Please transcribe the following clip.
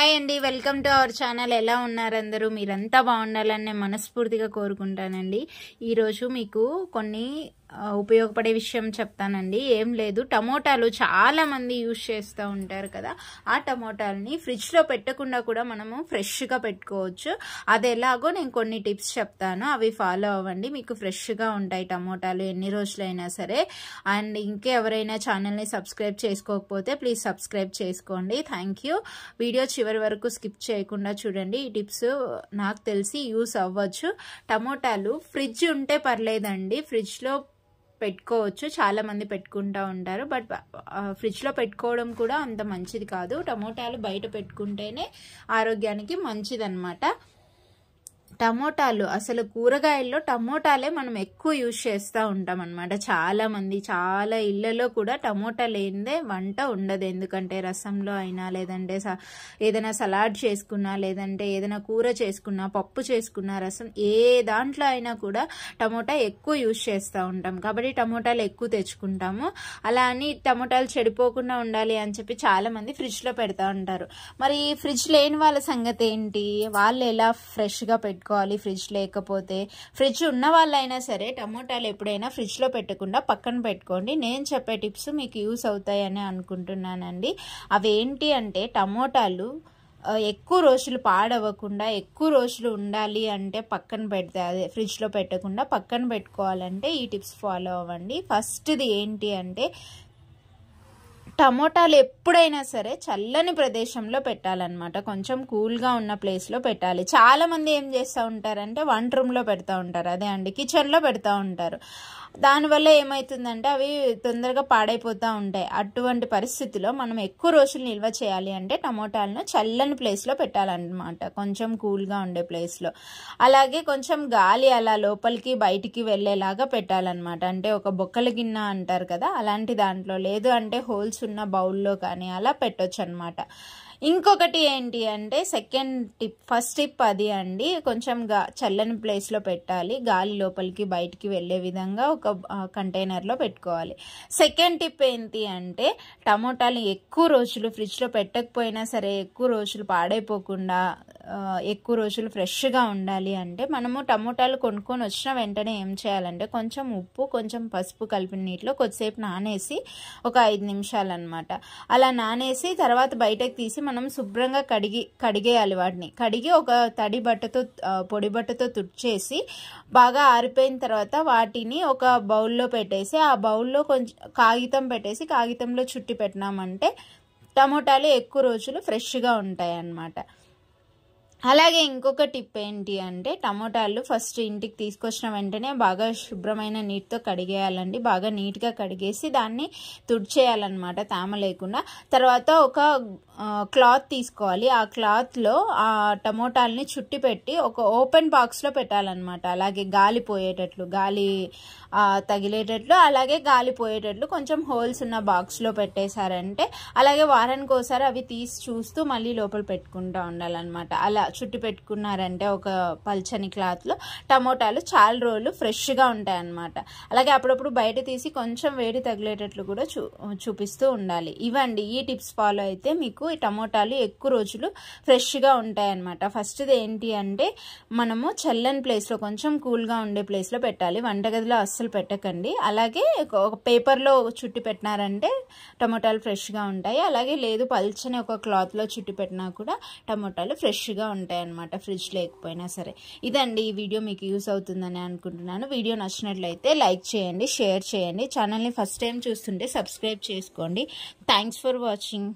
Hi అండి, welcome to our channel. ఎలా ఉన్నారు అందరూ? మీరంతా బాగుండాలని నేను మనస్ఫూర్తిగా కోరుకుంటానండి. ఈరోజు మీకు కొన్ని ఉపయోగపడే విషయం చెప్తానండి. ఏం లేదు, టమోటాలు చాలా మంది యూజ్ చేస్తూ ఉంటారు కదా. ఆ టమోటాలని ఫ్రిడ్జ్లో పెట్టకుండా కూడా మనము ఫ్రెష్గా పెట్టుకోవచ్చు. అది ఎలాగో నేను కొన్ని టిప్స్ చెప్తాను, అవి ఫాలో అవ్వండి. మీకు ఫ్రెష్గా ఉంటాయి టమోటాలు ఎన్ని రోజులైనా సరే. అండ్ ఇంకెవరైనా ఛానల్ని సబ్స్క్రైబ్ చేసుకోకపోతే ప్లీజ్ సబ్స్క్రైబ్ చేసుకోండి. Thank you. వీడియో చివరి వరకు స్కిప్ చేయకుండా చూడండి. ఈ టిప్స్ నాకు తెలిసి యూస్ అవ్వచ్చు. టమోటాలు ఫ్రిడ్జ్ ఉంటే పర్లేదండి, ఫ్రిడ్జ్లో పెట్టుకోవచ్చు. చాలా మంది పెట్టుకుంటూ ఉంటారు, బట్ ఫ్రిడ్జ్లో పెట్టుకోవడం కూడా అంత మంచిది కాదు. టమోటాలు బయట పెట్టుకుంటేనే ఆరోగ్యానికి మంచిదన్నమాట. టమోటాలు అసలు కూరగాయల్లో టమోటాలే మనం ఎక్కువ యూజ్ చేస్తూ ఉంటాం అనమాట. చాలా ఇళ్లలో కూడా టమోటా లేనిదే వంట ఉండదు. ఎందుకంటే రసంలో అయినా, లేదంటే ఏదైనా సలాడ్ చేసుకున్నా, లేదంటే ఏదైనా కూర చేసుకున్నా, పప్పు చేసుకున్నా, రసం ఏ దాంట్లో అయినా కూడా టమోటా ఎక్కువ యూజ్ చేస్తూ ఉంటాం. కాబట్టి టమోటాలు ఎక్కువ తెచ్చుకుంటాము. అలా అని టమోటాలు చెడిపోకుండా ఉండాలి అని చెప్పి చాలా మంది ఫ్రిడ్జ్లో పెడతా ఉంటారు. మరి ఫ్రిడ్జ్ లేని వాళ్ళ సంగతి ఏంటి? వాళ్ళు ఎలా ఫ్రెష్గా పెట్టుకోవాలి ఫ్రిడ్జ్ లేకపోతే? ఫ్రిడ్జ్ ఉన్న వాళ్ళైనా సరే టమోటాలు ఎప్పుడైనా ఫ్రిడ్జ్లో పెట్టకుండా పక్కన పెట్టుకోండి. నేను చెప్పే టిప్స్ మీకు యూస్ అవుతాయని అనుకుంటున్నానండి. అవేంటి అంటే, టమోటాలు ఎక్కువ రోజులు పాడవకుండా ఎక్కువ రోజులు ఉండాలి అంటే పక్కన పెడితే, అదే ఫ్రిడ్జ్లో పెట్టకుండా పక్కన పెట్టుకోవాలంటే ఈ టిప్స్ ఫాలో అవ్వండి. ఫస్ట్ది ఏంటి అంటే, టమోటాలు ఎప్పుడైనా సరే చల్లని ప్రదేశంలో పెట్టాలన్నమాట. కొంచెం కూల్గా ఉన్న ప్లేస్లో పెట్టాలి. చాలా మంది ఏం చేస్తూ ఉంటారంటే వంట రూమ్లో పెడతా ఉంటారు, అదే అండి కిచెన్లో పెడతా ఉంటారు. దానివల్ల ఏమవుతుందంటే అవి తొందరగా పాడైపోతూ ఉంటాయి. అటువంటి పరిస్థితిలో మనం ఎక్కువ రోజులు నిల్వ చేయాలి అంటే టమోటాలను చల్లని ప్లేస్లో పెట్టాలన్నమాట, కొంచెం కూల్గా ఉండే ప్లేస్లో. అలాగే కొంచెం గాలి అలా లోపలికి బయటికి వెళ్ళేలాగా పెట్టాలన్నమాట. అంటే ఒక బొక్కల గిన్నె అంటారు కదా, అలాంటి దాంట్లో, లేదు అంటే హోల్స్ ఉన్న బౌల్లో కానీ అలా పెట్టొచ్చు అనమాట. ఇంకొకటి ఏంటి అంటే సెకండ్ టిప్, ఫస్ట్ టిప్ అది అండి, కొంచెం చల్లని ప్లేస్లో పెట్టాలి, గాలి లోపలికి బయటికి వెళ్ళే విధంగా ఒక కంటైనర్లో పెట్టుకోవాలి. సెకండ్ టిప్ ఏంటి అంటే, టమోటాలు ఎక్కువ రోజులు ఫ్రిడ్జ్లో పెట్టకపోయినా సరే ఎక్కువ రోజులు పాడైపోకుండా ఎక్కువ రోజులు ఫ్రెష్గా ఉండాలి అంటే, మనము టమోటాలు కొనుక్కొని వచ్చిన వెంటనే ఏం చేయాలంటే, కొంచెం ఉప్పు కొంచెం పసుపు కలిపిన నీటిలో కొద్దిసేపు నానేసి ఒక 5 నిమిషాలు అనమాట. అలా నానేసి తర్వాత బయటకు తీసి మనం శుభ్రంగా కడిగేయాలి. వాటిని కడిగి ఒక తడి బట్టతో, పొడి బట్టతో తుడిచేసి బాగా ఆరిపోయిన తర్వాత వాటిని ఒక బౌల్లో పెట్టేసి, ఆ బౌల్లో కొంచెం కాగితం పెట్టేసి కాగితంలో చుట్టి పెట్టినామంటే టమోటాలు ఎక్కువ రోజులు ఫ్రెష్గా ఉంటాయి అన్నమాట. అలాగే ఇంకొక టిప్ ఏంటి అంటే, టమోటాలు ఫస్ట్ ఇంటికి తీసుకొచ్చిన వెంటనే బాగా శుభ్రమైన నీటితో కడిగేయాలండి. బాగా నీట్గా కడిగేసి దాన్ని తుడిచేయాలన్నమాట, తేమ లేకుండా. తర్వాత ఒక క్లాత్ తీసుకోవాలి. ఆ క్లాత్లో ఆ టమోటాలని చుట్టి పెట్టి ఒక ఓపెన్ బాక్స్లో పెట్టాలన్నమాట. అలాగే గాలి పోయేటట్లు, గాలి తగిలేటట్లు, అలాగే గాలి పోయేటట్లు కొంచెం హోల్స్ ఉన్న బాక్స్లో పెట్టేశారంటే, అలాగే వారానికి ఒకసారి అవి తీసి చూస్తూ మళ్ళీ లోపల పెట్టుకుంటూ ఉండాలన్నమాట. అలా చుట్టి పెట్టుకున్నారంటే ఒక పల్చని క్లాత్లో టమోటాలు చాలా రోజులు ఫ్రెష్గా ఉంటాయి అన్నమాట. అలాగే అప్పుడప్పుడు బయట తీసి కొంచెం వేడి తగిలేటట్లు కూడా చూపిస్తూ ఉండాలి. ఇవండి ఈ టిప్స్ ఫాలో అయితే మీకు ఈ టమోటాలు ఎక్కువ రోజులు ఫ్రెష్గా ఉంటాయి అన్నమాట. ఫస్ట్ది ఏంటి అంటే, మనము చల్లని ప్లేస్లో, కొంచెం కూల్గా ఉండే ప్లేస్లో పెట్టాలి. వంటగదిలో అస్సలు పెట్టకండి. అలాగే ఒక పేపర్లో చుట్టి పెట్టినారంటే టమోటాలు ఫ్రెష్గా ఉంటాయి. అలాగే లేదు పల్చని ఒక క్లాత్లో చుట్టి పెట్టినా కూడా టమోటాలు ఫ్రెష్గా ఉంటాయి అన్నమాట, ఫ్రిడ్జ్ లేకపోయినా సరే. ఇదండి ఈ వీడియో మీకు యూస్ అవుతుందని అనుకుంటున్నాను. వీడియో నచ్చినట్లయితే లైక్ చేయండి, షేర్ చేయండి. ఛానల్ని ఫస్ట్ టైం చూస్తుంటే సబ్స్క్రైబ్ చేసుకోండి. Thanks for watching.